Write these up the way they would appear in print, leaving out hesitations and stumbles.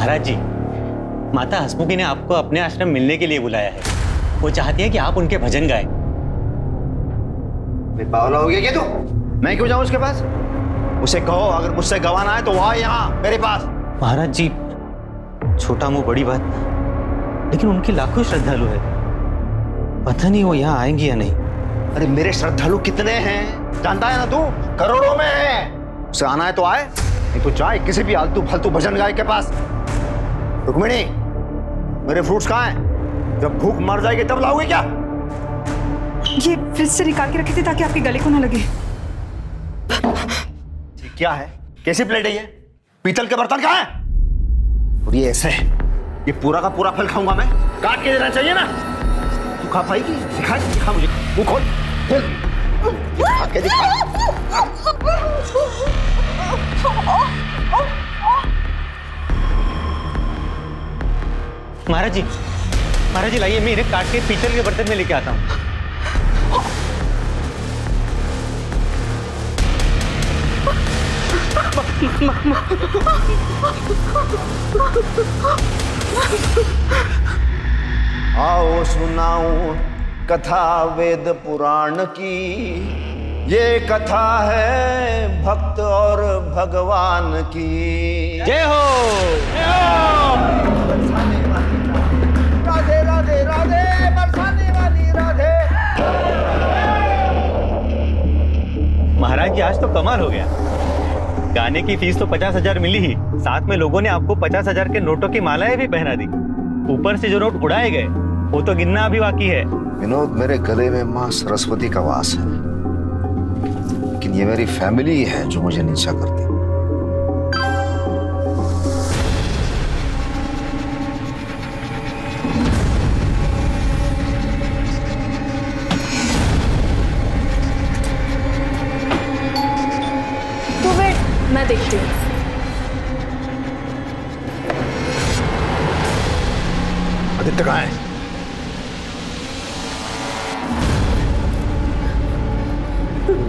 महाराज जी, माता हसमुखी ने आपको अपने आश्रम मिलने के लिए बुलाया है। वो चाहती है कि आप उनके भजन गाएं। बावला हो गया क्या तू? मैं क्यों जाऊं उसके पास? उसे कहो अगर मुझसे गवाना है तो वो आए यहाँ मेरे पास। महाराज जी, छोटा मुंह बड़ी बात, लेकिन उनके लाखों श्रद्धालु है। पता नहीं वो यहाँ आएंगे या नहीं। अरे मेरे श्रद्धालु कितने हैं जानता है ना तू? करोड़ों में है। उसे आना है तो आए, नहीं तो जाए किसी भी आलतू फालतू भजन गाय के पास। रुक्मिणी, मेरे फ्रूट्स कहाँ हैं? जब भूख मर जाएगी तब लाओगे क्या? ये फ्रिज से निकाल के रखे थे ताकि आपके गले को ना लगे। क्या है? कैसी प्लेट है ये? पीतल के बर्तन कहाँ हैं? और ये ऐसे, ये पूरा का पूरा फल खाऊंगा मैं? काट के देना चाहिए ना? तू खा पाएगी? दिखा मुझे, मुंह खोल, काट के दिखा। महाराज जी, लाइए, मैं इन्हें काट के पीतल के बर्तन में लेके आता हूँ। आओ सुनाऊं कथा वेद पुराण की, ये कथा है भक्त और भगवान की। जय हो। राधे राधे राधे, बरसाने वाली राधे। महाराज जी, आज तो कमाल हो गया। गाने की फीस तो 50,000 मिली ही, साथ में लोगों ने आपको 50,000 के नोटों की मालाएं भी पहना दी। ऊपर से जो नोट उड़ाए गए वो तो गिनना अभी बाकी है। विनोद, मेरे गले में माँ सरस्वती का वास है, लेकिन ये मेरी फैमिली है जो मुझे नीचा करती। तू वेट, मैं देखती हूँ। आदित्य कहाँ है?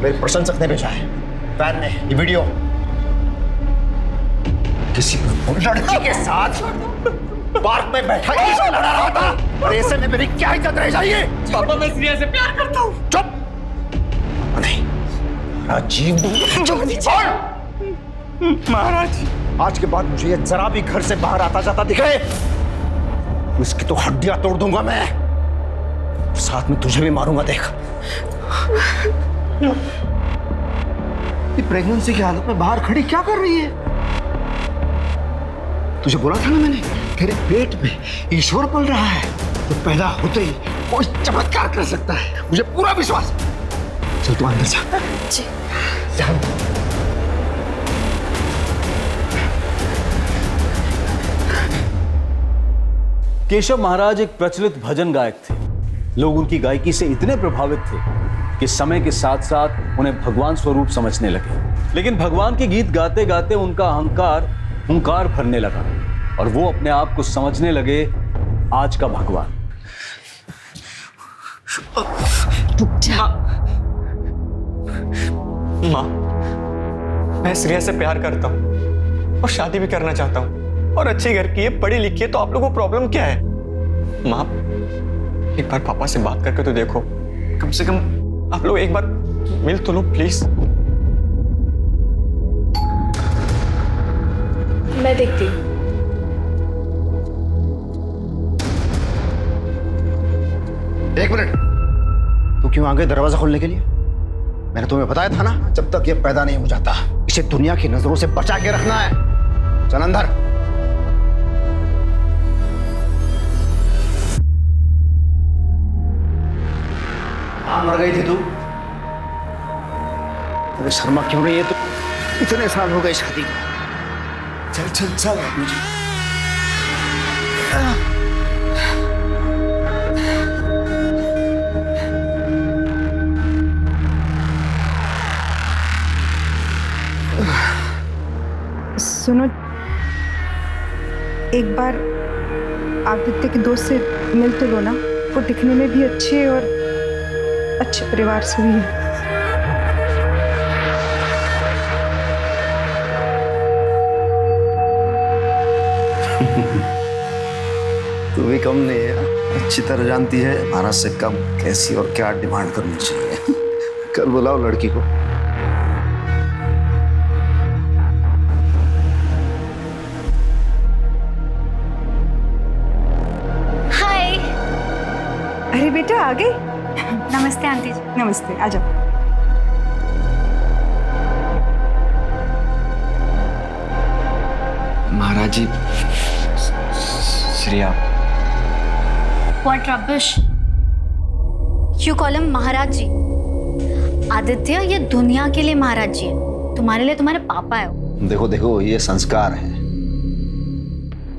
मेरे प्रशंसक ने भेजा है, फैन ने, ये वीडियो। किसी लड़की के साथ पार्क में बैठा इससे लड़ा रहा था, और ऐसे में मेरी क्या इज्जत रह जाएगी? पापा, मैं श्रेया से प्यार करता हूँ। चुप! नहीं, राजीव, महाराज, आज के बाद मुझे ये जरा भी घर से बाहर आता जाता दिखे, इसकी तो हड्डियां तोड़ दूंगा मैं, साथ में तुझे भी मारूंगा। देख, ये प्रेगनेंसी की हालत में बाहर खड़ी क्या कर रही है? तुझे बोला था ना मैंने, तेरे पेट में ईश्वर पल रहा है, तो पैदा होते ही कोई चमत्कार कर सकता है, मुझे पूरा विश्वास है। चल तू अंदर जा। जी। जा। केशव महाराज एक प्रचलित भजन गायक थे। लोग उनकी गायकी से इतने प्रभावित थे कि समय के साथ साथ उन्हें भगवान स्वरूप समझने लगे। लेकिन भगवान के गीत गाते गाते उनका अहंकार हुंकार भरने लगा और वो अपने आप को समझने लगे आज का भगवान। माँ, मैं श्रेया से प्यार करता हूँ और शादी भी करना चाहता हूँ, और अच्छे घर की है, पढ़ी लिखी है, तो आप लोगों को प्रॉब्लम क्या है? माँ, एक बार पापा से बात करके तो देखो, कम से कम आप लोग एक बार मिल तो लो प्लीज। मैं देखती हूँ। एक मिनट, तू क्यों आ गई दरवाजा खोलने के लिए? मैंने तुम्हें बताया था ना, जब तक ये पैदा नहीं हो जाता इसे दुनिया की नजरों से बचा के रखना है। चल अंदर। मर गई थी तू? अरे शर्मा क्यों रही है तू? इतने साल हो गए शादी को। चल चल चल मुझे। सुनो, एक बार आदित्य के दोस्त से मिल तो लो ना, वो दिखने में भी अच्छे और अच्छे परिवार से भी है। तू भी कम नहीं है, अच्छी तरह जानती है महाराज से कब कैसी और क्या डिमांड करनी चाहिए। कल बुलाओ लड़की को। हाय। अरे बेटा आ गई। नमस्ते आंटी जी। नमस्ते, आ जाओ। महाराज जी, Shreya. What rubbish? You call him महाराज जी। आदित्य ये दुनिया के लिए महाराज जी है, तुम्हारे लिए तुम्हारे पापा है वो। देखो देखो, ये संस्कार है,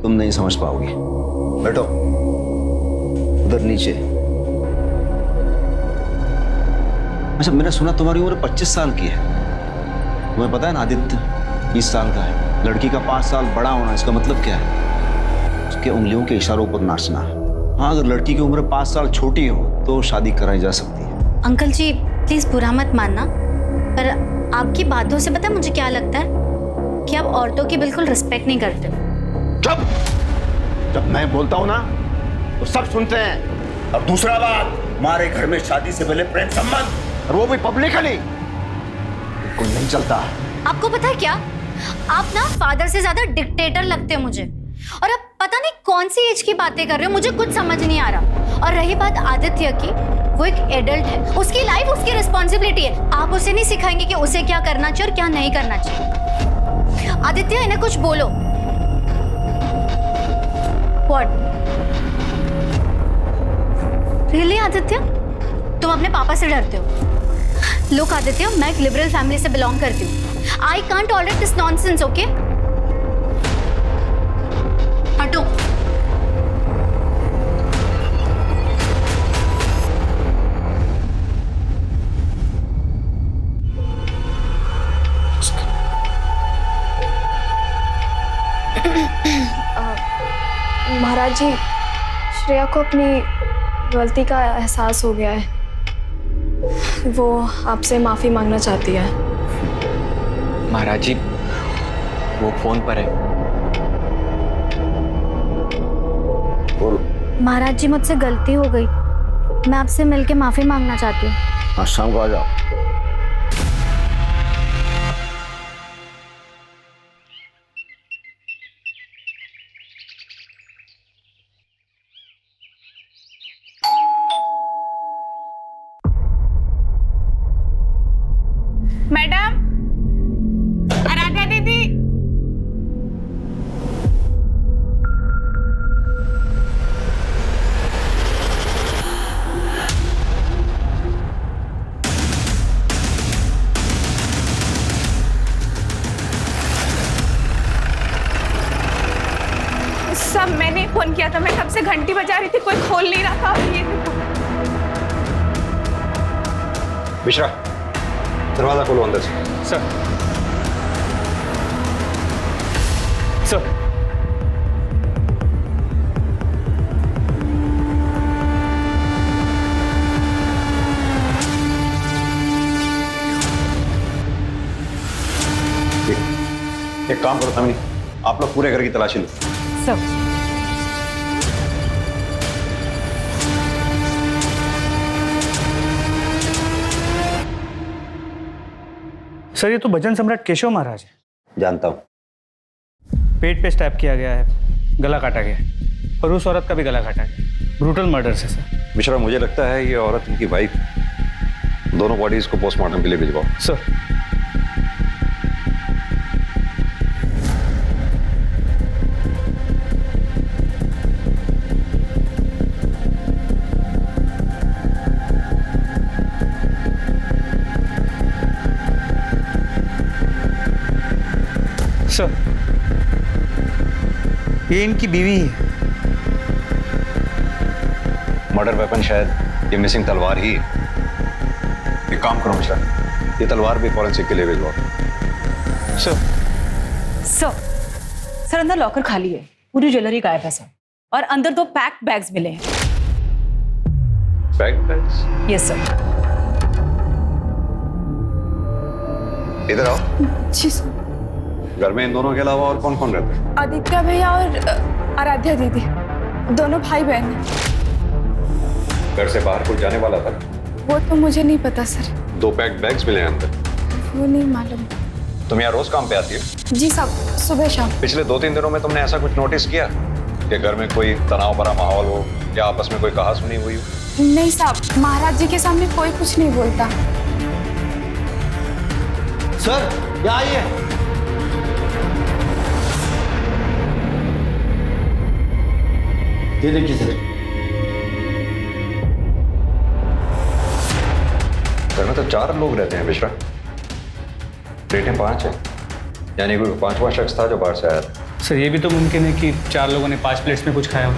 तुम नहीं समझ पाओगी। बैठो उधर नीचे। अच्छा, मैंने सुना तुम्हारी उम्र 25 साल की है। तुम्हें पता है ना, आदित्य 20 साल का है। लड़की का 5 साल बड़ा होना, इसका मतलब क्या है? उसके उंगलियों के इशारों पर नाचना। हाँ, अगर लड़की की उम्र 5 साल छोटी हो तो शादी कराई जा सकती है। अंकल जी प्लीज बुरा मत मानना, पर आपकी बातों से पता है मुझे क्या लगता है कि आप औरतों की बिल्कुल रिस्पेक्ट नहीं करते। जब जब मैं बोलता हूं ना तो सब सुनते हैं। और दूसरा बात, हमारे घर में शादी से पहले प्रेम संबंध, और वो भी पब्लिकली, बिल्कुल नहीं चलता। आपको पता है क्या, आप ना फादर से ज्यादा डिक्टेटर लगते हैं मुझे। और अब पता नहीं कौन सी एज की बातें कर रहे हो, मुझे कुछ समझ नहीं आ रहा। और रही बात आदित्य की, वो एक एडल्ट है, उसकी लाइफ उसकी रिस्पॉन्सिबिलिटी है। आप उसे नहीं सिखाएंगे कि उसे क्या करना चाहिए और क्या नहीं करना चाहिए। आदित्य इन्हें कुछ बोलो। What? Really आदित्य, तुम अपने पापा से डरते हो? Look आदित्य, मैं एक लिबरल फैमिली से बिलोंग करती हूँ। I can't tolerate this nonsense, okay? हटो। महाराज जी, श्रेया को अपनी गलती का एहसास हो गया है। वो आपसे माफी मांगना चाहती है। महाराज जी, वो फोन पर है। महाराज जी मुझसे गलती हो गई, मैं आपसे मिलके माफी मांगना चाहती हूँ। आज शाम को आ जाओ। मैडम, आराध्या दीदी। सब मैंने ही फोन किया था, मैं कब से घंटी बजा रही थी, कोई खोल नहीं रहा था। ये मिश्रा, दरवाजा खोलो अंदर से। सर। सर। एक काम करो तमी, आप लोग पूरे घर की तलाशी लो। सब सर, ये तो भजन सम्राट केशव महाराज है। जानता हूं। पेट पे स्टैब किया गया है, गला काटा गया है, और उस औरत का भी गला काटा गया। ब्रूटल मर्डर से सर। मिश्रा, मुझे लगता है ये औरत इनकी वाइफ। दोनों बॉडीज को पोस्टमार्टम के लिए भिजवाओ। सर। सर, ये इनकी बीवी है। मर्डर वेपन शायद ये मिसिंग तलवार ही है। एक काम करो मिश्रा, ये तलवार भी फॉरेंसिक के लिए भिजवाओ। सर। सर, अंदर लॉकर खाली है, पूरी ज्वेलरी गायब है सर, और अंदर 2 पैक्ड बैग्स मिले हैं। Packed bags? Yes sir. इधर आओ। जी सर। घर में इन दोनों के अलावा और कौन कौन रहता है? आदित्य भैया और आराध्या दीदी, दोनों भाई बहन हैं। घर से बाहर कुछ जाने वाला था? वो तो मुझे नहीं पता सर, 2 पैक्ड बैग्स मिले हैं अंदर। वो नहीं मालूम। तुम यहाँ रोज काम पे आती हो? जी साहब, सुबह शाम। पिछले 2-3 दिनों में तुमने ऐसा कुछ नोटिस किया कि घर में कोई तनाव भरा माहौल हो या आपस में कोई कहा सुनी हुई हो? नहीं साहब, महाराज जी के सामने कोई कुछ नहीं बोलता। सर यहाँ आइए। ये देखिए सर। घर में तो 4 लोग रहते हैं मिश्रा, प्लेटें 5 हैं, यानी कोई 5वां शख्स था जो बाहर से आया था। सर ये भी तो मुमकिन है कि 4 लोगों ने 5 प्लेट्स में कुछ खाया हो।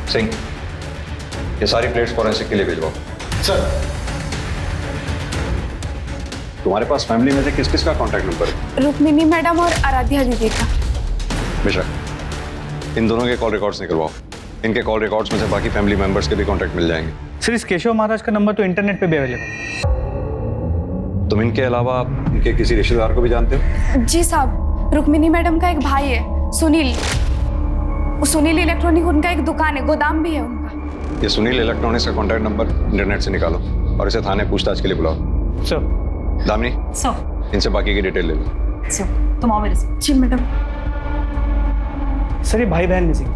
सिंह, ये सारी प्लेट्स फॉरेंसिक के लिए भिजवाओ। सर तुम्हारे पास फैमिली में से किस किस का कॉन्टैक्ट नंबर है? रुक्मिनी मैडम और आराध्या दीदी का। मिश्रा, इन दोनों के कॉल रिकॉर्ड्स निकलवाओ। इनके कॉल रिकॉर्ड्स में से बाकी फैमिली मेंबर्स के भी कॉन्टैक्ट मिल जाएंगे। सर इस केशव महाराज का नंबर तो इंटरनेट पे भी अवेलेबल है। तुम इनके अलावा इनके किसी रिश्तेदार को भी जानते हो? जी साहब, रुक्मिनी मैडम का एक भाई है सुनील। सुनील इलेक्ट्रॉनिक उनका एक दुकान है, गोदाम भी है उनका। ये सुनील इलेक्ट्रॉनिक्स का कॉन्टैक्ट नंबर इंटरनेट से निकालो और इसे थाने पूछताछ के लिए बुलाओ। सर। दामिनी, सर। इनसे बाकी की डिटेल ले लो। सर, तुम आओ मेरे साथ। जी मैडम। सर ये भाई बहन मिसिंग,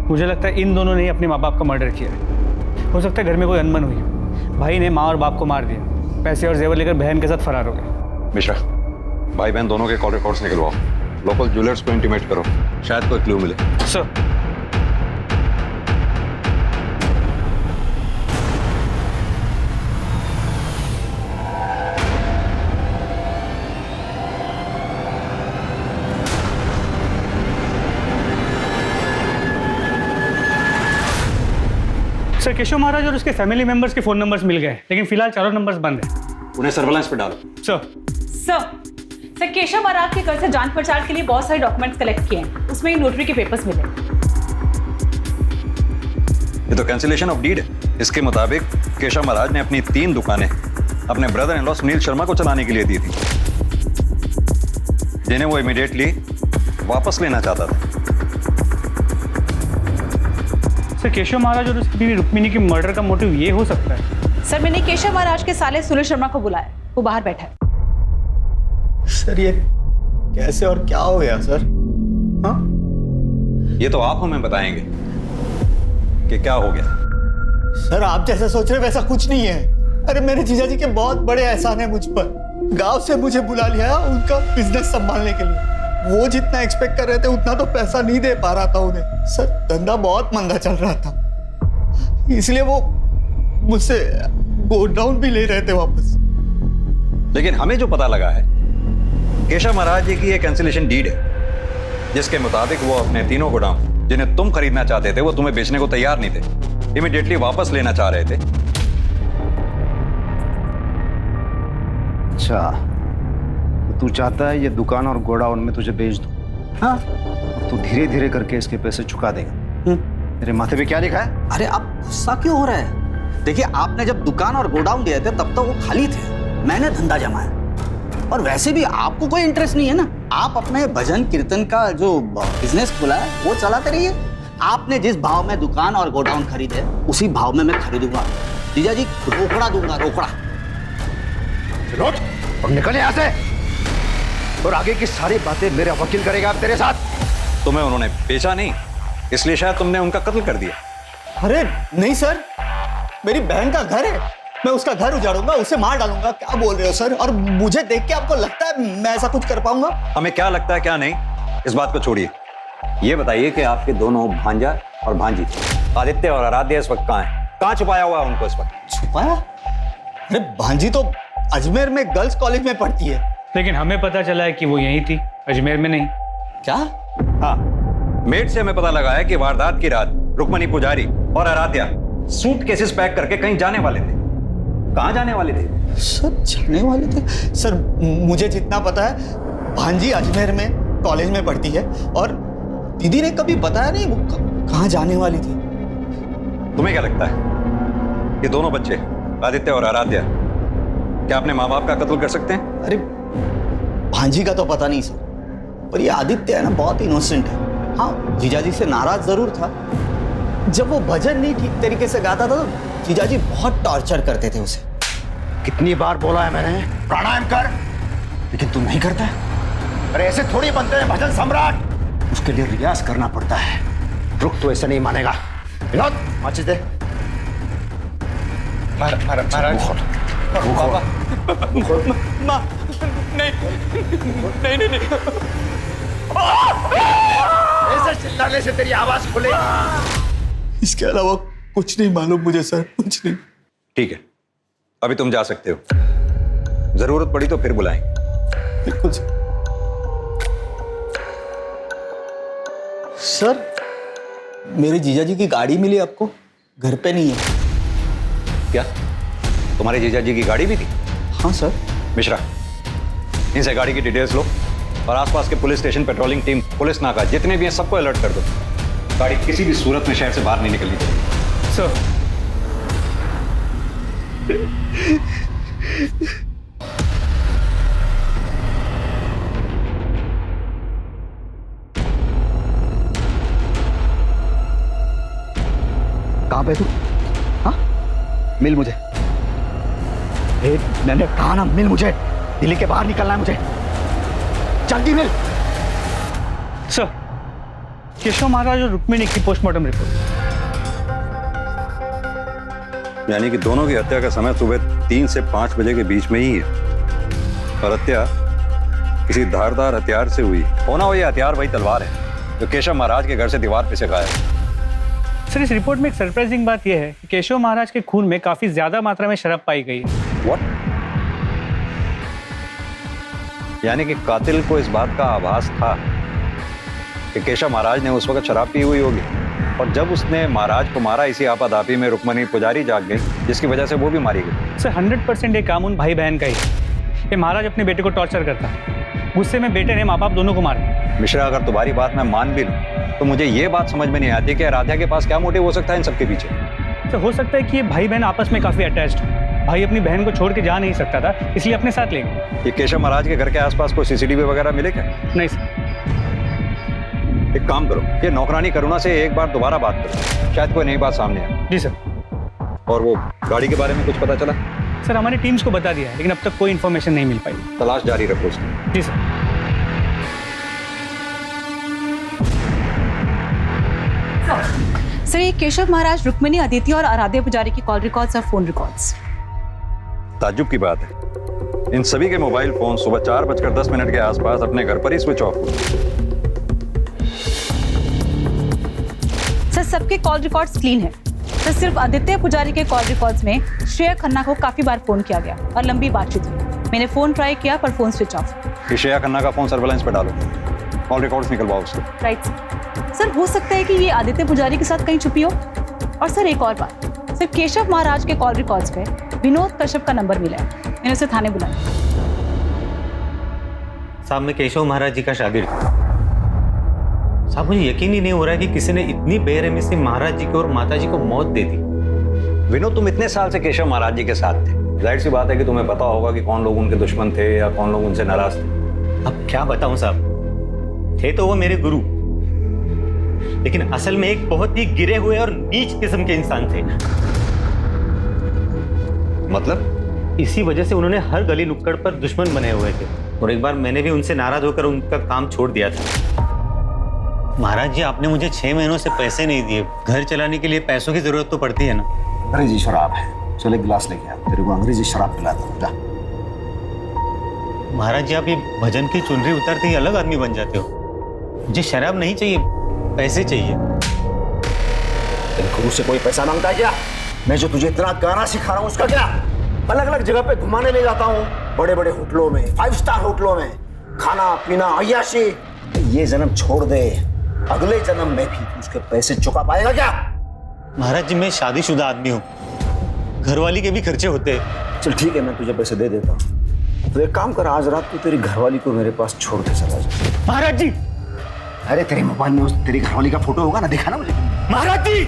मुझे लगता है इन दोनों ने ही अपने माँ बाप का मर्डर किया है। हो सकता है घर में कोई अनबन हुई हो, भाई ने माँ और बाप को मार दिया, पैसे और जेवर लेकर बहन के साथ फरार हो गए। मिश्रा, भाई बहन दोनों के कॉल रिकॉर्ड्स निकलवाओ। लोकल ज्वेलर्स को इंटीमेट करो, शायद कोई क्लू मिले। सर। सर केशव महाराज और उसके फैमिली मेंबर्स के फोन नंबर्स मिल गए, लेकिन फिलहाल 4 नंबर्स बंद है। उन्हें सर्विलांस पे डालो। सर। सर केशव महाराज के घर से जांच पड़ताल के लिए बहुत सारे डॉक्यूमेंट्स कलेक्ट किए हैं, उसमें ही नोटरी के पेपर्स मिले। ये तो कैंसिलेशन ऑफ डीड है। इसके मुताबिक केशव महाराज ने अपनी 3 दुकानें अपने brother in law Sunil Sharma को चलाने के लिए दी थी, जिन्हें वो इमीडिएटली वापस लेना चाहता था। सर केशव महाराज और उसकी बीवी रुक्मिनी की मर्डर का मोटिव ये हो सकता है। सर मैंने केशव महाराज के साले सुनील शर्मा को बुलाया, वो बाहर बैठा है। सर ये कैसे और क्या हो गया सर? हाँ, ये तो आप हमें बताएंगे कि क्या हो गया। सर आप जैसा सोच रहे वैसा कुछ नहीं है। अरे मेरे जीजा जी के बहुत बड़े एहसान है मुझ पर। गांव से मुझे बुला लिया उनका बिजनेस संभालने के लिए। वो जितना एक्सपेक्ट कर रहे थे उतना तो पैसा नहीं दे पा रहा था उन्हें। सर धंधा बहुत मंदा चल रहा था, इसलिए वो मुझसे गोडाउन भी ले रहे थे वापस। लेकिन हमें जो पता लगा है, केशव महाराज जी की एक कैंसिलेशन डीड है, जिसके मुताबिक वो अपने 3 गोडाउन जिन्हें तुम खरीदना चाहते थे, वो तुम्हें बेचने को तैयार नहीं थे, इमीडिएटली वापस लेना चाह रहे थे। अच्छा, तो तू चाहता है ये दुकान और गोडाउन में तुझे बेच दूं? हाँ, तो धीरे धीरे करके इसके पैसे चुका देगा। तेरे माथे पे क्या लिखा है? अरे आप गुस्सा क्यों हो रहे हैं? देखिए आपने जब दुकान और गोडाउन दिए थे तब तो वो खाली थे, मैंने धंधा जमाया। और वैसे भी आपको कोई इंटरेस्ट नहीं है ना, आप अपने भजन कीर्तन का जो बिजनेस खुला है वो चलाते रहिए। आपने जिस भाव में दुकान और गोडाउन खरीदे उसी भाव में मैं खरीदूंगा। जीजा जी रोकड़ा दूंगा, रोकड़ा। नोट और निकल यहाँ से, और आगे की सारी बातें मेरा वकील करेगा तेरे साथ। तुम्हें उन्होंने बेचा नहीं, इसलिए शायद तुमने उनका कत्ल कर दिया। अरे नहीं सर, मेरी बहन का घर है, मैं उसका घर उजाड़ूंगा, उसे मार डालूंगा। क्या बोल रहे हो सर? और मुझे देख के आपको लगता है मैं ऐसा कुछ कर पाऊंगा? हमें क्या लगता है क्या नहीं, इस बात को छोड़िए। ये बताइए कि आपके दोनों भांजा और भांजी आदित्य और आराध्या इस वक्त कहाँ हैं? कहाँ छुपाया हुआ है उनको इस वक्त? छुपाया? अरे भांजी तो अजमेर में गर्ल्स कॉलेज में पढ़ती है। लेकिन हमें पता चला है कि वो यहीं थी, अजमेर में नहीं। क्या? हाँ, मेट से हमें पता लगा है कि वारदात की रात रुक्मणी पुजारी और आराध्या सूटकेसेस पैक करके कहीं जाने वाले थे। कहाँ जाने वाले थे? सर जाने वाले थे? सर मुझे जितना पता है भांजी अजमेर में कॉलेज में पढ़ती है, और दीदी ने कभी बताया नहीं वो कहाँ जाने वाली थी। तुम्हें क्या लगता है ये दोनों बच्चे आदित्य और आराध्या क्या अपने माँ बाप का कत्ल कर सकते हैं? अरे भांजी का तो पता नहीं सर, पर ये आदित्य है ना, बहुत इनोसेंट है। हाँ, जीजाजी से नाराज जरूर था। जब वो भजन नहीं ठीक तरीके से गाता था तो जीजाजी बहुत टॉर्चर करते थे उसे। कितनी बार बोला है मैंने प्राणायाम कर, लेकिन तू नहीं करता। अरे ऐसे थोड़ी बनते हैं भजन सम्राट, उसके लिए रियाज करना पड़ता है। रुक, तो ऐसे नहीं मानेगा। विनोद, माचिस दे। महाराज पापा माँ, नहीं नहीं नहीं नहीं। ऐसे चिल्लाने से तेरी आवाज खुलेगी। इसके अलावा कुछ नहीं मालूम मुझे सर, कुछ नहीं। ठीक है, अभी तुम जा सकते हो। जरूरत पड़ी तो फिर बुलाएंगे। बिल्कुल सर। सर, मेरे जीजाजी की गाड़ी मिली आपको, घर पे नहीं है। क्या तुम्हारे जीजाजी की गाड़ी भी थी? हाँ सर। मिश्रा, इनसे गाड़ी की डिटेल्स लो और आसपास के police station, patrolling team, police नाका जितने भी हैं सबको अलर्ट कर दो। गाड़ी किसी भी सूरत में शहर से बाहर नहीं निकलनी चाहिए। सर, कहां पे तू? हाँ, मिल मुझे। मैंने कहा ना, मिल मुझे। दिल्ली के बाहर निकलना है मुझे, जल्दी मिल। सर, केशव महाराज और रुक्मिणी की पोस्टमार्टम रिपोर्ट। यानी कि दोनों की हत्या का समय सुबह 3 से 5 बजे के बीच में ही है और हत्या किसी धारदार हथियार से हुई। होना हो ये हथियार वही तलवार है जो केशव महाराज के घर से दीवार पे से गायब है। सर, इस रिपोर्ट में एक सरप्राइजिंग बात यह है कि केशव महाराज के खून में काफी ज्यादा मात्रा में शराब पाई गई है। What? यानी कि कातिल को इस बात का आभास था कि केशव महाराज ने उस वक्त शराब पी हुई होगी और जब उसने महाराज को मारा इसी आपाधापी में रुक्मिणी पुजारी जाग गई, जिसकी वजह से वो भी मारी गई। सर, 100% ये काम उन भाई बहन का ही है। ये महाराज अपने बेटे को टॉर्चर करता है, गुस्से में बेटे ने माँ बाप दोनों को मारा। मिश्रा, अगर तुम्हारी बात मैं मान भी लूं तो मुझे ये बात समझ में नहीं आती कि आराध्या के पास क्या मोटिव हो सकता है इन सबके पीछे। तो हो सकता है कि ये भाई बहन आपस में काफी अटैच्ड हो। भाई अपनी बहन को छोड़ के जा नहीं सकता था, इसलिए अपने साथ ले गए। ये केशव महाराज के घर के आसपास कोई सीसीटीवी वगैरह मिले क्या? नहीं सर। एक काम करो, ये नौकरानी करुणा से एक बार दोबारा बात करो, शायद कोई नई बात सामने आए। जी सर। और वो गाड़ी के बारे में कुछ पता चला? सर, हमारी टीम्स को बता दिया है, लेकिन अब तक कोई इन्फॉर्मेशन नहीं मिल पाई। तलाश जारी रखो उसकी। जी सर। सर, ये केशव महाराज, रुक्मिणी, आदित्य और आराध्या पुजारी की कॉल रिकॉर्ड्स और फोन रिकॉर्ड्स। ताज्जुब की बात है, इन सभी के मोबाइल फोन सुबह 4:10 के आसपास अपने घर पर ही स्विच ऑफ हुए। सर, सबके कॉल रिकॉर्ड्स क्लीन है। सर, सिर्फ आदित्य पुजारी के कॉल रिकॉर्ड्स में श्रेया खन्ना को काफी बार फोन किया गया और लंबी बातचीत हुई। मैंने फोन ट्राई किया पर phone switch off. Shreya Khanna का फोन सर्वेलेंस पे डालो, कॉल रिकॉर्ड्स निकलवाओ उससे। Right sir. हो सकता है कि ये आदित्य पुजारी के साथ कहीं छुपी हो। और सर, एक और बात, सर, केशव महाराज के कॉल रिकॉर्ड्स पे विनोद कश्यप का नंबर मिला है। मैंने उसे थाने बुलाया। साहब, मैं केशव महाराज जी का शागिर्द हूं। साहब, मुझे यकीन ही नहीं हो रहा है कि किसी ने इतनी बेरहमी से महाराज जी को और माता जी को मौत दे दी। विनोद, तुम इतने साल से केशव महाराज जी के साथ थे, जाहिर सी बात है कि तुम्हें पता होगा कि कौन लोग उनके दुश्मन थे या कौन लोग उनसे नाराज थे। अब क्या बताऊं साहब, थे तो वो मेरे गुरु, लेकिन असल में एक बहुत ही गिरे हुए और नीच किस्म के इंसान थे। मतलब? इसी वजह से उन्होंने हर गली नुक्कड़ पर दुश्मन बने हुए थे और एक बार मैंने भी उनसे नाराज होकर उनका काम छोड़ दिया था। महाराज जी, आपने मुझे 6 महीनों से पैसे नहीं दिए। घर चलाने के लिए पैसों की जरूरत तो पड़ती है ना। अंग्रेजी शराब है, चल एक गिलास लेके आ, तेरे को अंग्रेजी शराब पिलाता हूं, जा। महाराज जी, आप ये भजन की चुनरी उतारते ही अलग आदमी बन जाते हो। मुझे शराब नहीं चाहिए, पैसे चाहिए। तेरे गुरु से कोई पैसा मांगता है क्या? मैं जो तुझे इतना गाना सिखा रहा हूँ उसका क्या? अलग अलग जगह पे घुमाने ले जाता हूँ, बड़े बड़े होटलों में, 5 स्टार होटलों में, खाना पीना अय्याशी। ये जन्म छोड़ दे, अगले जन्म में भी उसके पैसे चुका पाएगा क्या? महाराज जी, मैं शादीशुदा आदमी हूँ, घरवाली के भी खर्चे होते हैं। चल ठीक है, मैं तुझे पैसे दे देता हूँ। तो एक काम कर, आज रात को तेरी घरवाली को मेरे पास छोड़ के चला जा। महाराज जी! अरे तेरे मोबाइल में उस तेरी घरवाली का फोटो होगा ना, दिखा ना मुझे। महाराज जी!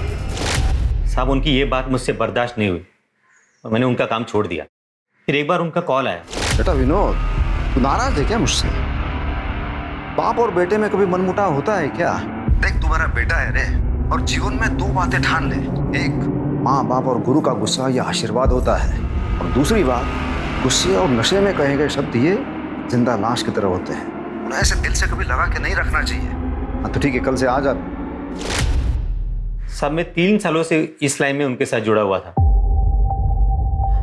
साहब, उनकी ये बात मुझसे बर्दाश्त नहीं हुई और मैंने उनका काम छोड़ दिया। फिर एक बार उनका कॉल आया। बेटा विनोद, तू नाराज है क्या मुझसे? बाप और बेटे में कभी मनमुटाव होता है क्या? देख, तुम्हारा बेटा है रे, और जीवन में दो बातें ठान ले। एक, माँ बाप और गुरु का गुस्सा ये आशीर्वाद होता है, और दूसरी बात, गुस्से और नशे में कहे गए शब्द ये जिंदा लाश की तरह होते हैं। उन्हें ऐसे दिल से कभी लगा के नहीं रखना चाहिए। हाँ तो ठीक है, कल से आ जा। साहब, मैं 3 सालों से इस लाइन में उनके साथ जुड़ा हुआ था।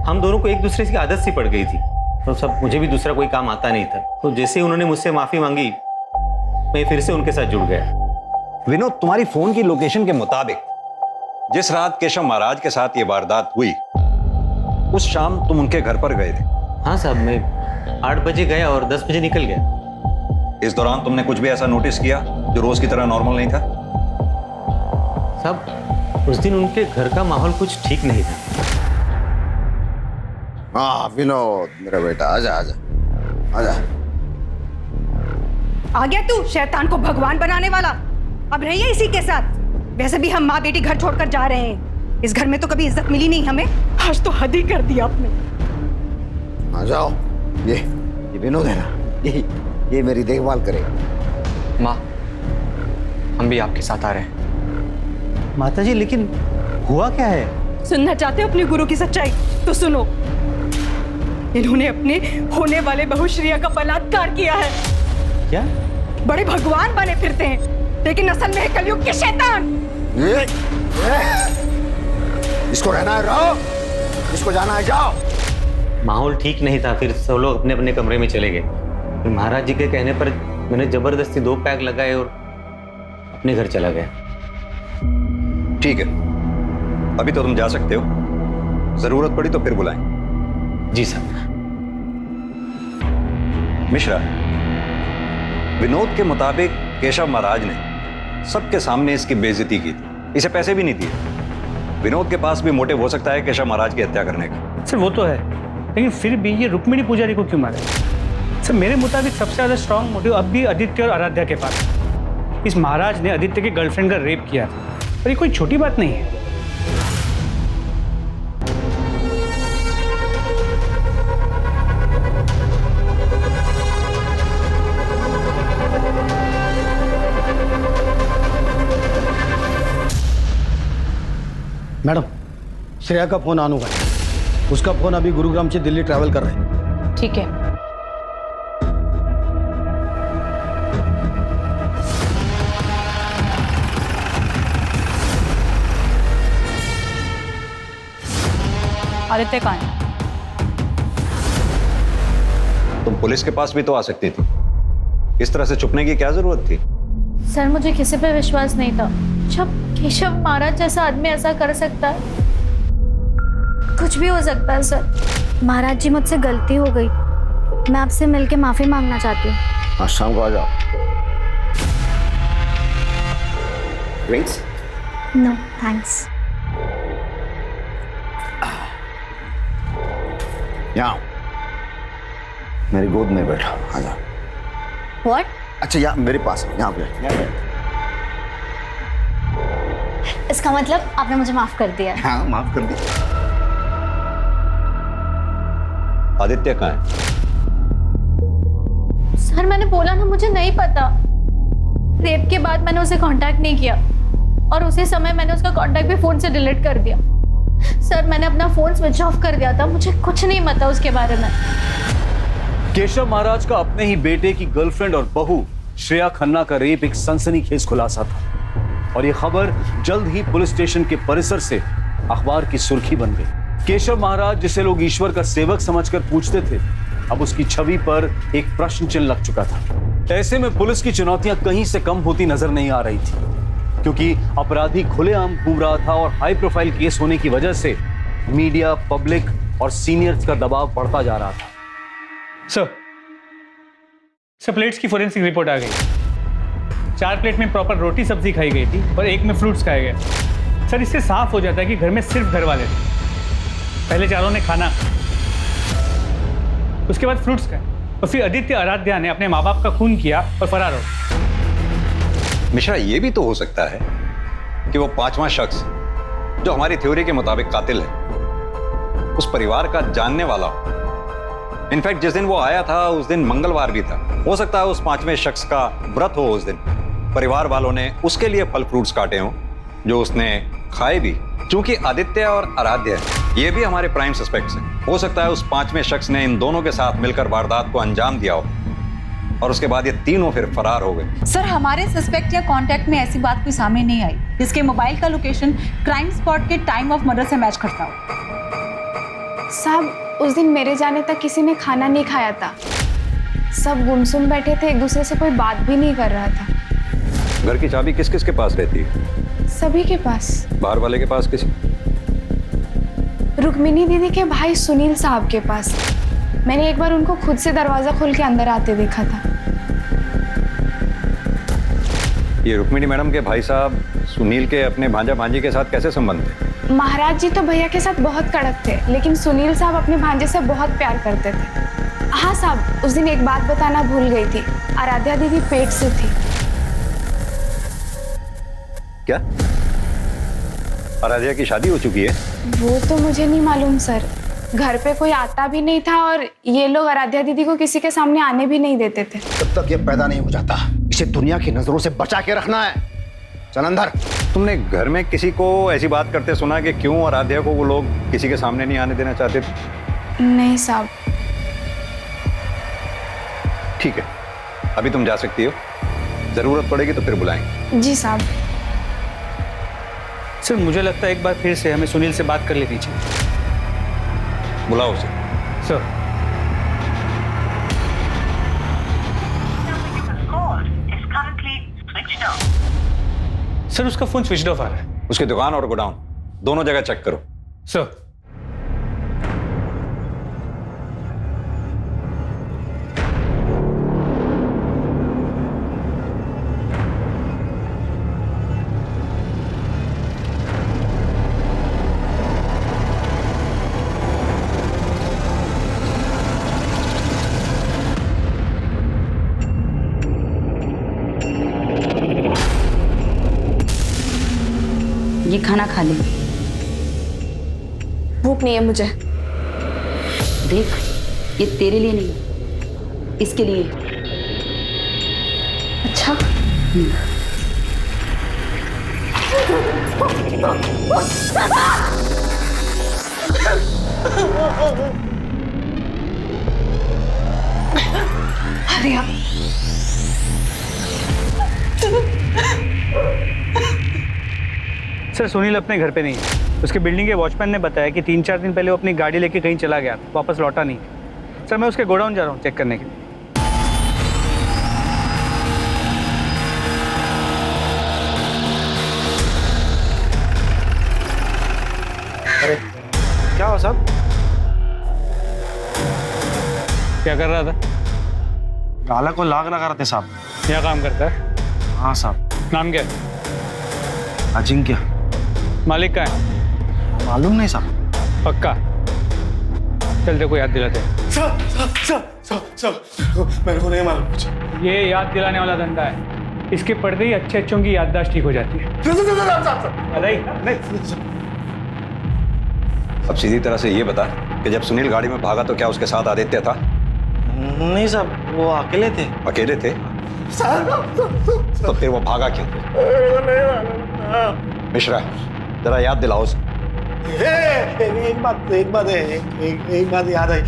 हम दोनों को एक दूसरे की आदत सी पड़ गई थी, तो सब मुझे भी दूसरा कोई काम आता नहीं था। तो जैसे ही उन्होंने मुझसे माफी मांगी, मैं फिर से उनके साथ जुड़ गया। विनोद, तुम्हारी फोन की लोकेशन के मुताबिक जिस रात केशव महाराज के साथ ये वारदात हुई, उस शाम तुम उनके घर पर गए थे। हाँ साहब, मैं 8 बजे गया और 10 बजे निकल गया। इस दौरान तुमने कुछ भी ऐसा नोटिस किया जो रोज की तरह नॉर्मल नहीं था? साहब, उस दिन उनके घर का माहौल कुछ ठीक नहीं था। हाँ विनोद, मेरा बेटा, आजा आजा आजा। आ गया तू शैतान को भगवान बनाने वाला। अब रहिए इसी के साथ। वैसे भी हम माँ बेटी घर छोड़कर जा रहे हैं। इस घर में तो कभी इज्जत मिली नहीं हमें, आज तो हद ही कर दिया आपने। आ जाओ। ये विनोद है ना, ये मेरी देखभाल करेगा। माँ, हम भी आपके साथ आ रहे हैं। माताजी, लेकिन हुआ क्या है? सुनना चाहते हो अपने गुरु की सच्चाई? तो सुनो। इन्होंने अपने होने वाले बहू श्रेया का बलात्कार किया है। क्या? बड़े भगवान बने फिरते हैं, लेकिन असल में है कलयुग के शैतान। इसको रहना है रहो, इसको जाना है जाओ। माहौल ठीक नहीं था, फिर सब लोग अपने अपने कमरे में चले गए। फिर महाराज जी के कहने पर मैंने जबरदस्ती 2 पैक लगाए और अपने घर चला गया। ठीक है, अभी तो तुम जा सकते हो, जरूरत पड़ी तो फिर बुलाएं। जी साहब। मिश्रा, विनोद के मुताबिक केशव महाराज ने सबके सामने इसकी बेइज्जती की थी, इसे पैसे भी नहीं दिए। विनोद के पास भी मोटिव हो सकता है केशव महाराज की हत्या करने का। सर वो तो है, लेकिन फिर भी ये रुक्मिणी पुजारी को क्यों मारे? सर मेरे मुताबिक सबसे ज्यादा स्ट्रांग मोटिव अब भी आदित्य और आराध्या के पास है। इस महाराज ने आदित्य के गर्लफ्रेंड का रेप किया था, और ये कोई छोटी बात नहीं है। मैडम, श्रेया का फोन ऑन हुआ है। उसका फोन अभी गुरुग्राम से दिल्ली ट्रैवल कर रहा है। ठीक है। आदित्य कहाँ है? तुम पुलिस के पास भी तो आ सकती थी, इस तरह से छुपने की क्या जरूरत थी? सर, मुझे किसी पे विश्वास नहीं था। जब केशव महाराज जैसा आदमी ऐसा कर सकता है, कुछ भी हो सकता है। सर, महाराज जी, मुझसे गलती हो गई। मैं आपसे मिलके माफी मांगना चाहती हूँ। आज शाम को आ जाओ। ड्रिंक्स? No thanks. यहाँ मेरी गोद में बैठो, आ जाओ। व्हाट? अच्छा, यहाँ मेरे पास, यहाँ पे। इसका मतलब आपने मुझे माफ कर दिया है? हाँ, माफ कर दिया। आदित्य कहाँ है? सर, मैंने बोला ना, मुझे नहीं पता। रेप के बाद मैंने उसे कांटेक्ट नहीं किया, और उसी समय मैंने उसका कांटेक्ट भी फोन से डिलीट कर दिया। सर, मैंने अपना फोन स्विच ऑफ कर दिया था, मुझे कुछ नहीं पता उसके बारे में। केशव महाराज का अपने ही बेटे की गर्लफ्रेंड और बहू श्रेया खन्ना का रेप एक सनसनीखेज खुलासा था, और यह खबर जल्द ही पुलिस स्टेशन के परिसर से अखबार की सुर्खी बन गई। केशव महाराज, जिसे लोग ईश्वर का सेवक समझकर पूजते थे, अब उसकी छवि पर एक प्रश्न चिन्ह लग चुका था। ऐसे में पुलिस की चुनौतियां कहीं से कम होती नजर नहीं आ रही थी, क्योंकि अपराधी खुलेआम घूम रहा था, और हाई प्रोफाइल केस होने की वजह से मीडिया, पब्लिक और सीनियर्स का दबाव बढ़ता जा रहा था। सर, प्लेट्स की फोरेंसिक रिपोर्ट आ गई। 4 प्लेट में प्रॉपर रोटी सब्जी खाई गई थी, और 1 में फ्रूट्स खाए गए। सर, इससे साफ हो जाता है कि घर में सिर्फ घर वाले थे। पहले चारों ने खाना, उसके बाद फ्रूट्स खाए, और फिर आदित्य आराध्या ने अपने माँ बाप का खून किया और फरार हो। मिश्रा, ये भी तो हो सकता है कि वो 5वां शख्स, जो हमारी थ्योरी के मुताबिक कातिल है, उस परिवार का जानने वाला हो, इनफैक्ट जिस दिन वो आया था उस दिन मंगलवार भी था। हो सकता है उस पांचवें शख्स का व्रत हो उस दिन। परिवार वालों ने उसके लिए फल फ्रूट्स काटे हों जो उसने खाए भी। क्योंकि आदित्य और आराध्य ये भी हमारे प्राइम सस्पेक्ट्स हैं। हो सकता है उस पांचवें शख्स ने इन दोनों के साथ मिलकर वारदात को अंजाम दिया हो और उसके बाद ये तीनों फिर फरार हो गए। सर, हमारे सस्पेक्ट या कांटेक्ट में ऐसी बात कोई सामने नहीं आई जिसके मोबाइल का लोकेशन क्राइम स्पॉट के टाइम ऑफ मर्डर से मैच करता हो। साहब, उस दिन मेरे जाने तक किसी ने खाना नहीं खाया था। सब गुमसुम बैठे थे, एक दूसरे से कोई बात भी नहीं कर रहा था। घर की चाबी किस किस के पास रहती है? सभी के पास। बाहर वाले के पास किसी? रुक्मिनी दीदी के भाई सुनील साहब के पास। मैंने एक बार उनको खुद से दरवाजा खोल के अंदर आते देखा था। ये रुक्मिणी मैडम के भाई साहब सुनील के अपने भांजा भांजी के साथ कैसे संबंध थे? महाराज जी तो भैया के साथ बहुत कड़क थे, लेकिन सुनील साहब अपने भांजे से बहुत प्यार करते थे। हाँ साहब, उस दिन एक बात बताना भूल गई थी। आराध्या दीदी पेट से थी। क्या आराध्या की शादी हो चुकी है? वो तो मुझे नहीं मालूम सर। घर पे कोई आता भी नहीं था और ये लोग आराध्या दीदी को किसी के सामने आने भी नहीं देते थे। जब तक ये पैदा नहीं हो जाता इसे दुनिया की नजरों से बचा के रखना है। चल अंदर। तुमने घर में किसी को ऐसी बात करते सुना कि क्यों आराध्या को वो लोग किसी के सामने नहीं आने देना चाहते थे? नहीं साहब। ठीक है, अभी तुम जा सकती हो। जरूरत पड़ेगी तो फिर बुलाएंगे। जी साहब। सर, मुझे लगता है एक बार फिर से हमें सुनील से बात कर लेनी चाहिए। बुलाओ उसे। सर। सर, उसका फोन स्विच ऑफ आ रहा है। उसकी दुकान और गोडाउन दोनों जगह चेक करो। सर। ये खाना खा ले। भूख नहीं है मुझे। देख, ये तेरे लिए नहीं, इसके लिए। अच्छा। अरे आप सर, सुनील अपने घर पे नहीं है। उसके बिल्डिंग के वॉचमैन ने बताया कि 3-4 दिन पहले वो अपनी गाड़ी लेके कहीं चला गया, वापस लौटा नहीं। सर, मैं उसके गोडाउन जा रहा हूँ चेक करने के लिए। अरे क्या हुआ साहब? क्या कर रहा था? गाला को लाग लगा रहे थे साहब। क्या काम करता है? हाँ साहब। नाम क्या है? अजिंक्य। मालिक का है? मालूम नहीं साहब। पक्का? चल देखो याद दिलाते हैं। मेरे को नहीं मालूम कुछ। ये याद दिलाने वाला धंधा है। इसके पढ़ते ही अच्छे अच्छों की याददाश्त ठीक हो जाती है। अब सीधी तरह से ये बता कि जब सुनील गाड़ी में भागा तो क्या उसके साथ आदित्य था? नहीं साहब, वो अकेले थे। अकेले थे? तो फिर वो भागा क्यों? मिश्रा, जरा याद दिलाओ उसे। एक बात याद आई।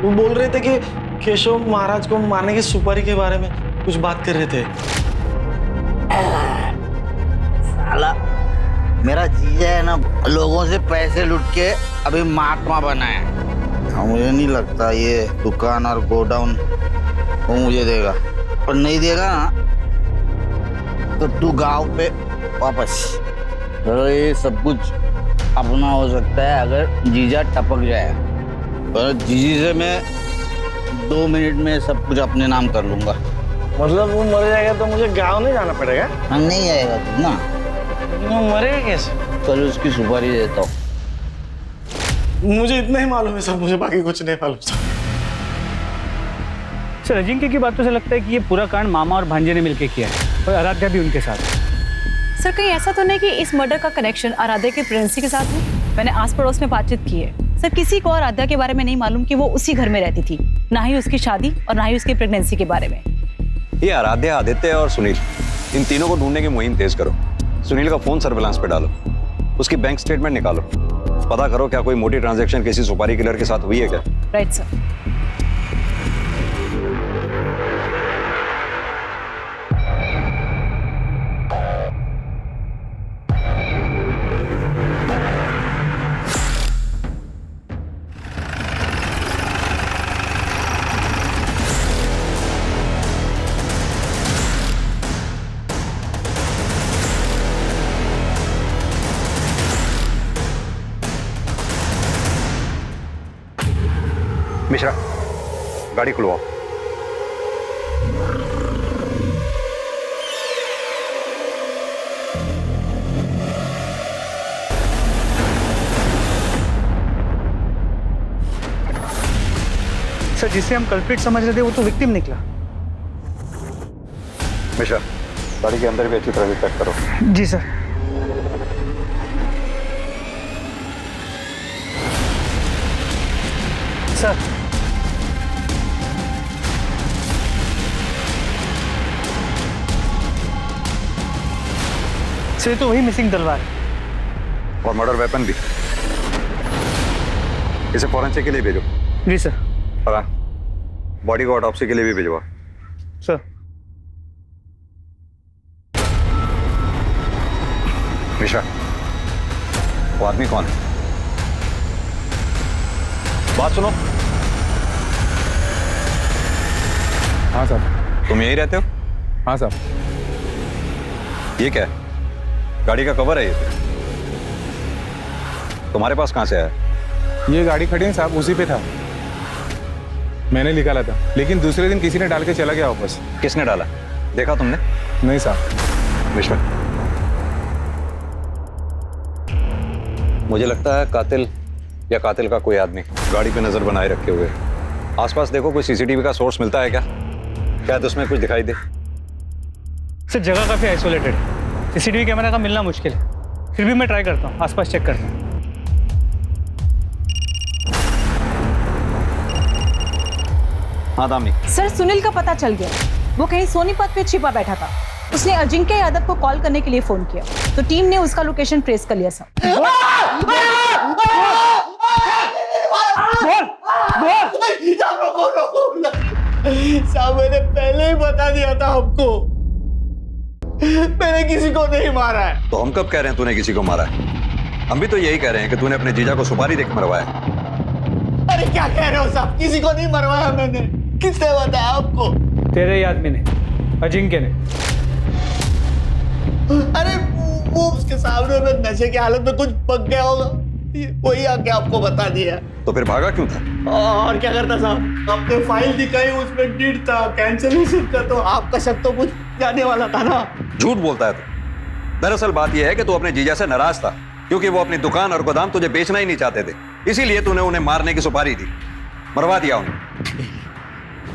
वो बोल रहे थे कि केशव महाराज को मारने की सुपारी के बारे में कुछ बात कर रहे थे। साला मेरा जीजा है ना, लोगों से पैसे लूट के अभी महात्मा बना है। मुझे नहीं लगता ये दुकान और गोडाउन वो मुझे देगा, और नहीं देगा ना तो तू गांव पे वापस। तो ये सब कुछ अपना हो सकता है अगर जीजा टपक जाए, पर जीजी से मैं 2 मिनट में सब कुछ अपने नाम कर लूंगा। मतलब वो मर जाएगा तो मुझे गांव नहीं जाना पड़ेगा? नहीं आएगा तू ना। वो मरेगा कैसे? कल उसकी सुपारी देता हूँ। मुझे इतना ही मालूम है सब, मुझे बाकी कुछ नहीं मालूम सब। सर, अजिंक्य की बातों से लगता है कि ये पूरा कांड मामा और भांजे ने मिलकर किया है और आराध्या भी उनके साथ। सर, कहीं ऐसा तो नहीं कि इस मर्डर का कनेक्शन आराध्या के प्रेगनेंसी के साथ है? मैंने आस पड़ोस में बातचीत की है। सर किसी को और आद्या के बारे में नहीं मालूम कि वो उसी घर में रहती थी, ना ही उसकी शादी और ना ही उसकी प्रेगनेंसी के बारे में। ये आराध्या, आदित्य और सुनील, इन तीनों को ढूंढने की मुहिम तेज करो। सुनील का फोन सर्विलांस पे डालो, उसकी बैंक स्टेटमेंट निकालो, पता करो क्या कोई मोटी ट्रांजैक्शन किसी सुपारी किलर के साथ हुई है क्या। Right sir. मिश्रा, गाड़ी खुलवाओ। सर जिसे हम कल्प्रिट समझ रहे थे वो तो विक्टिम निकला। मिश्रा, गाड़ी के अंदर भी अच्छी तरह से चेक करो। जी सर। सर सर तो वही मिसिंग तलवार है और मर्डर वेपन भी। इसे फॉरेंसिक के लिए भेजो। जी सर। और हाँ, बॉडी को ऑटोप्सी के लिए भी भिजवा। सर। मिश्रा, वो आदमी कौन है? बात सुनो। हाँ साहब। तुम यहीं रहते हो? हाँ साहब। ये क्या है? गाड़ी का कवर है ये? तुम्हारे पास कहां से आया? ये गाड़ी खड़ी है साहब, उसी पे था। मैंने निकाला था, लेकिन दूसरे दिन किसी ने डाल के चला गया वापस। किसने डाला? देखा तुमने? नहीं साहब। मिश्रा, मुझे लगता है कातिल या कातिल का कोई आदमी गाड़ी पे नजर बनाए रखे हुए। आसपास देखो, कोई सीसीटीवी का सोर्स मिलता है क्या? शायद उसमें कुछ दिखाई दे। सर जगह काफी आइसोलेटेड है, सीसीटीवी कैमरा का मिलना मुश्किल है। फिर भी मैं ट्राई करता हूँ, आसपास चेक करता हूँ। हाँ दामिनी। सर सुनील का पता चल गया, वो कहीं सोनीपत पे छिपा बैठा था। उसने अजिंक्य यादव को कॉल करने के लिए फोन किया, तो टीम ने उसका लोकेशन ट्रेस कर लिया। सर साहब मैंने पहले ही बता दिया था आपको, मैंने किसी को नहीं मारा है। तो हम कब कह रहे हैं तूने किसी को मारा है? हम भी तो यही कह रहे हैं कि तूने अपने जीजा को सुपारी देकर मरवाया। अरे क्या कह रहे हो साहब, किसी को नहीं मरवाया मैंने। किसने बताया आपको? तेरे ही आदमी ने, अजिंक्य ने। अरे वो उसके सामने मैं नशे की हालत में कुछ पक गया होगा, वही आके आपको बता दिया। तो फिर भागा क्यों था? और क्या करता साहब, आपने फाइल दिखाई, उसमें डेट था, कैंसिलेशन का, तो आपका शक तो कुछ जाने वाला था ना। झूठ बोलता है तू। दरअसल बात यह है कि तू अपने जीजा से नाराज था, क्योंकि वो अपनी दुकान और गोदाम तुझे बेचना ही नहीं चाहते थे। इसीलिए तूने उन्हें मारने की सुपारी दी, मरवा दिया उन्हें।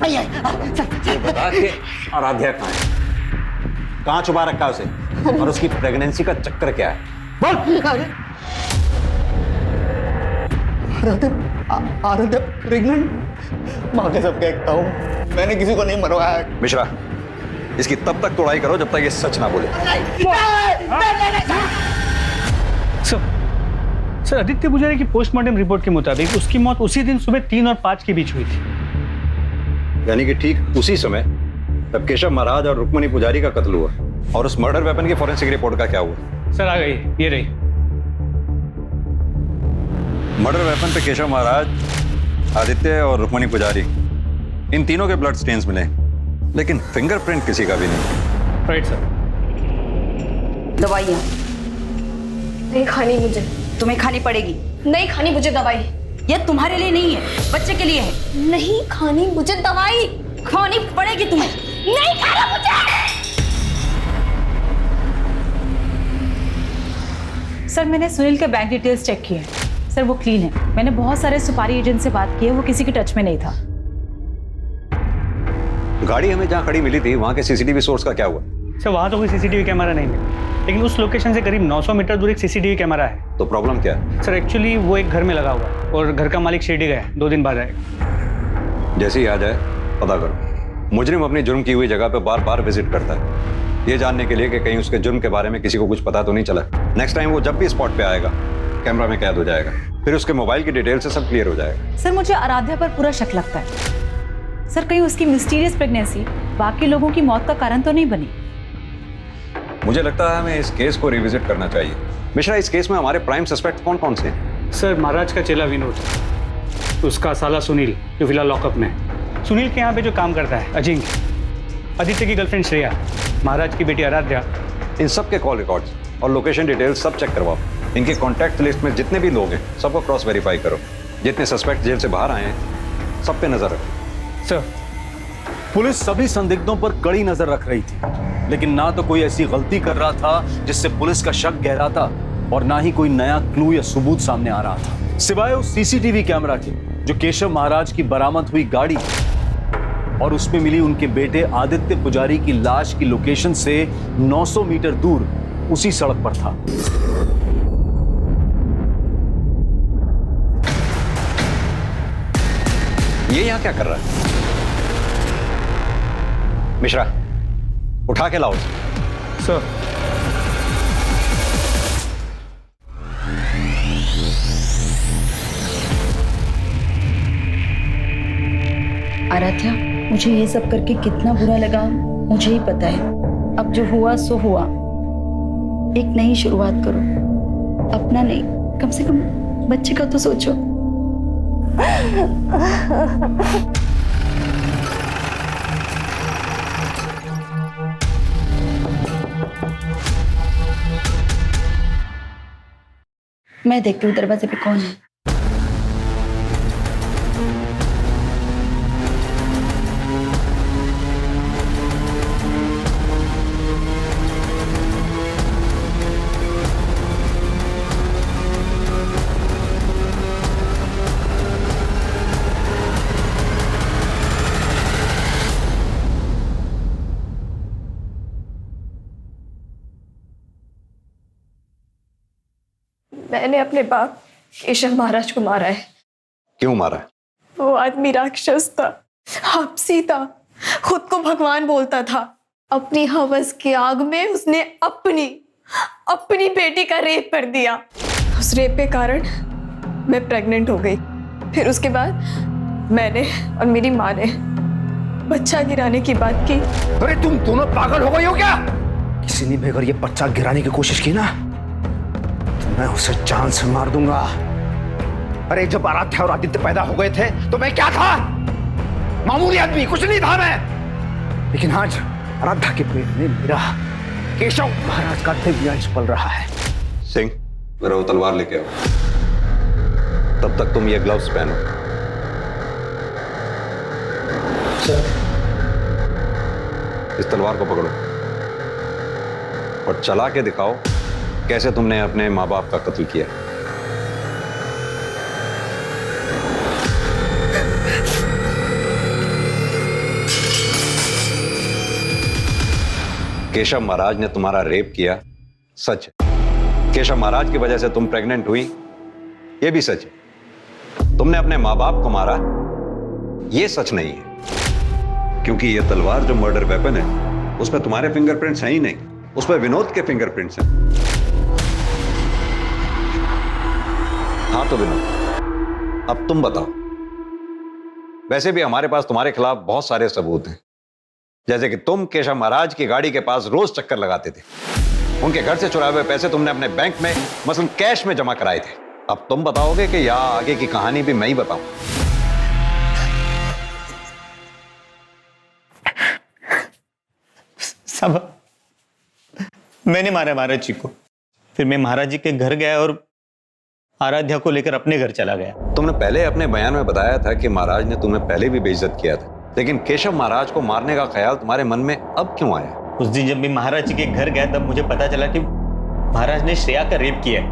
बता के आराध्या कहाँ है? कहाँ छुपा रखा है उसे? और उसकी प्रेगनेंसी का चक्कर क्या है? बोल। आराध्या प्रेग्नेंट? माँ के सब कहता हूँ, मैंने किसी को नहीं मरवाया। मिश्रा, इसकी तब तक तोड़ाई करो जब तक ये सच ना बोले। सर आदित्य पुजारी की पोस्टमार्टम रिपोर्ट के मुताबिक उसकी मौत उसी दिन सुबह 3 और 5 के बीच हुई थी। यानी कि ठीक उसी समय तब केशव महाराज और रुक्मणी पुजारी का कत्ल हुआ। और उस मर्डर वेपन की फॉरेंसिक रिपोर्ट का क्या हुआ? सर आ गई, ये रही। मर्डर वेपन पे केशव महाराज, आदित्य और रुक्मणी पुजारी, इन तीनों के ब्लड स्टेन्स मिले, लेकिन फिंगरप्रिंट किसी का भी नहीं। Right sir. दवाइयाँ नहीं खानी मुझे। तुम्हें खानी पड़ेगी। नहीं खानी मुझे दवाई। ये तुम्हारे लिए नहीं है, बच्चे के लिए है। नहीं खानी मुझे दवाई। खानी पड़ेगी तुम्हें। नहीं खाना मुझे। सर मैंने सुनील के बैंक डिटेल्स चेक किए हैं। सर वो क्लीन है। मैंने बहुत सारे सुपारी एजेंट से बात की है, वो किसी के टच में नहीं था। गाड़ी हमें जहां खड़ी मिली थी वहां के सीसीटीवी सोर्स का क्या हुआ? सर वहाँ तो कोई सीसीटीवी कैमरा नहीं मिला, लेकिन उस लोकेशन से करीब 900 मीटर दूर एक सीसीटीवी कैमरा है। तो प्रॉब्लम क्या है? सर एक्चुअली वो एक घर में लगा हुआ है और घर का मालिक शिरडी गया है, 2 दिन बाद आएगा। जैसे ही आ जाए पता करो। मुजरिम अपनी जुर्म की हुई जगह पे बार बार विजिट करता है, ये जानने के लिए कि कहीं उसके जुर्म के बारे में किसी को कुछ पता तो नहीं चला। नेक्स्ट टाइम वो जब भी स्पॉट पे आएगा कैमरा में कैद हो जाएगा, फिर उसके मोबाइल की डिटेल से सब क्लियर हो जाएगा। सर मुझे आराध्या पर पूरा शक लगता है। सर कहीं उसकी मिस्टीरियस प्रेगनेंसी बाकी लोगों की मौत का कारण तो नहीं बनी? मुझे लगता है हमें इस केस को रिविजिट करना चाहिए। मिश्रा, इस केस में हमारे प्राइम सस्पेक्ट कौन कौन से हैं? सर महाराज का चेला विनोद, उसका साला सुनील जो फिलहाल लॉकअप में है, सुनील के यहाँ पे जो काम करता है अजिंक्य, आदित्य की गर्लफ्रेंड श्रेया, महाराज की बेटी आराध्या, इन सब के कॉल रिकॉर्ड्स और लोकेशन डिटेल्स सब चेक करवाओ। इनके कॉन्टैक्ट लिस्ट में जितने भी लोग हैं सबको क्रॉस वेरीफाई करो। जितने सस्पेक्ट जेल से बाहर आए हैं सब पे नजर रखो। सर पुलिस सभी संदिग्धों पर कड़ी नजर रख रही थी, लेकिन ना तो कोई ऐसी गलती कर रहा था जिससे पुलिस का शक गहराता और ना ही कोई नया क्लू या सबूत सामने आ रहा था, सिवाय उस सीसीटीवी कैमरा के जो केशव महाराज की बरामद हुई गाड़ी और उसमें मिली उनके बेटे आदित्य पुजारी की लाश की लोकेशन से 900 मीटर दूर उसी सड़क पर था। ये यहां क्या कर रहा है? मिश्रा, उठा के लाओ। सर आराध्या, मुझे ये सब करके कितना बुरा लगा मुझे ही पता है। अब जो हुआ सो हुआ, एक नई शुरुआत करो। अपना नहीं, कम से कम बच्चे का तो सोचो। मैं देखती हूँ दरवाजे पे कौन है। मैंने अपने बाप केशव महाराज को मारा है। क्यों मारा है? वो आदमी राक्षस था, आपसी था, खुद को भगवान बोलता था। अपनी हवस की आग में उसने अपनी बेटी का रेप कर दिया। उस रेप के कारण मैं प्रेग्नेंट हो गई। फिर उसके बाद मैंने और मेरी माँ ने बच्चा गिराने की बात की। अरे तुम दोनों पागल हो गई हो क्या? किसी ने भी अगर ये बच्चा गिराने की कोशिश की ना तो मैं उसे जान से मार दूंगा। अरे जब आराध्या और आदित्य पैदा हो गए थे तो मैं क्या था? मामूली आदमी, कुछ नहीं था मैं। लेकिन आज आराध्या के पेट में मेरा केशव महाराज का दिव्य अंश पल रहा है। सिंह, मेरा वो तलवार लेके आओ। तब तक तुम ये ग्लव्स पहनो। इस तलवार को पकड़ो और चला के दिखाओ कैसे तुमने अपने माँ बाप का कत्ल किया। केशव महाराज ने तुम्हारा रेप किया, सच है। केशव महाराज की वजह से तुम प्रेग्नेंट हुई, यह भी सच है। तुमने अपने माँ बाप को मारा, यह सच नहीं है। क्योंकि यह तलवार जो मर्डर वेपन है उसमें तुम्हारे फिंगरप्रिंट्स हैं ही नहीं, उसमें विनोद के फिंगरप्रिंट्स हैं। हाँ तो विनोद, अब तुम बताओ। वैसे भी हमारे पास तुम्हारे खिलाफ बहुत सारे सबूत हैं, जैसे कि तुम केशव महाराज की गाड़ी के पास रोज चक्कर लगाते थे। उनके घर से चुराए हुए पैसे तुमने अपने बैंक में मसलन कैश में जमा कराए थे। अब तुम बताओगे कि या आगे की कहानी भी मैं ही बताऊं? साहब, मैंने मारा महाराज जी को। फिर मैं महाराज जी के घर गया और आराध्या को लेकर अपने घर चला गया। तुमने पहले अपने बयान में बताया था कि महाराज ने तुम्हें पहले भी बेइज्जत किया था, लेकिन केशव महाराज को मारने का ख्याल तुम्हारे मन में अब क्यों आया? उस दिन जब मैं महाराज जी के घर गया तब मुझे पता चला कि महाराज ने श्रेया का रेप किया है।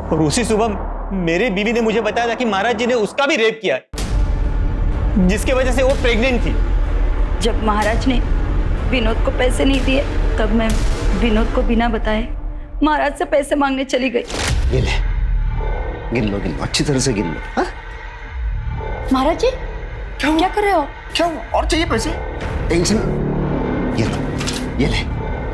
और उसी सुबह मेरी बीवी ने मुझे बताया था कि महाराज जी ने उसका भी रेप किया है, जिसकी वजह से वो प्रेग्नेंट थी। जब महाराज ने विनोद को पैसे नहीं दिए तब मैं विनोद को बिना बताए महाराज से पैसे मांगने चली गई। ये ले, गिन लो अच्छी तरह से गिन लो। हाँ? महाराज जी क्या कर रहे हो? क्या हुआ? और चाहिए पैसे? टेंशन, ये लो, ये ले,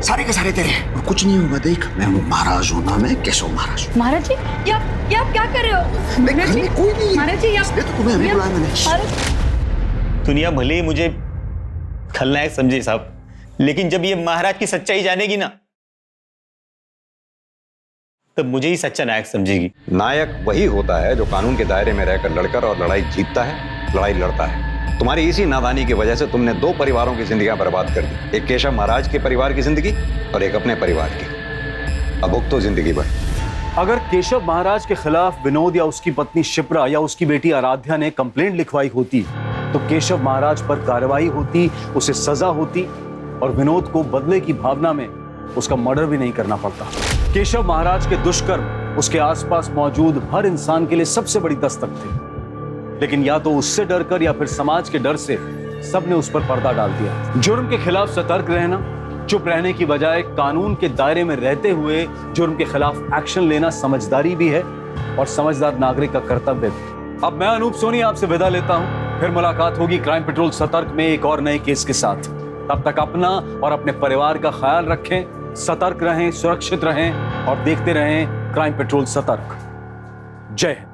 सारे के सारे तेरे। और कुछ नहीं होगा, देख मैं हूँ महाराज हूँ ना, मैं केशव महाराज हूँ। महाराज जी ये आप क्या कर रहे हो? महाराज जी कोई नहीं, महाराज जी इसलिए तो तुम्हें अभी बुलाया मैंने। दुनिया भले ही मुझे खलनायक समझे साहब, लेकिन जब ये महाराज की सच्चाई जानेगी ना, तब मुझे ही सच्चा नायक समझेगी। नायक वही होता है जो कानून के दायरे में रहकर लड़कर और लड़ाई जीतता है, लड़ाई लड़ता है। तुम्हारी इसी नादानी की वजह से तुमने 2 परिवारों की जिंदगियां बर्बाद कर दी, एक केशव महाराज के परिवार की जिंदगी और एक अपने परिवार की। अब भुगतो जिंदगी भर। अगर केशव महाराज के खिलाफ विनोद या उसकी पत्नी शिप्रा या उसकी बेटी आराध्या ने कंप्लेंट लिखवाई होती तो केशव महाराज पर कार्रवाई होती, उसे सजा होती और विनोद को बदले की भावना में उसका मर्डर भी नहीं करना पड़ता। केशव महाराज के दुष्कर्म उसके आसपास मौजूद हर इंसान के लिए सबसे बड़ी दस्तक थे, लेकिन या तो उससे डरकर या फिर समाज के डर से सबने उस पर पर्दा डाल दिया। जुर्म के खिलाफ सतर्क रहना, चुप रहने की बजाय कानून के दायरे में रहते हुए जुर्म के खिलाफ एक्शन लेना समझदारी भी है और समझदार नागरिक का कर्तव्य भी। अब मैं अनूप सोनी आपसे विदा लेता हूं, फिर मुलाकात होगी क्राइम पेट्रोल सतर्क में एक और नए केस के साथ। तब तक अपना और अपने परिवार का ख्याल रखें, सतर्क रहें, सुरक्षित रहें और देखते रहें क्राइम पेट्रोल सतर्क। जय हिंद।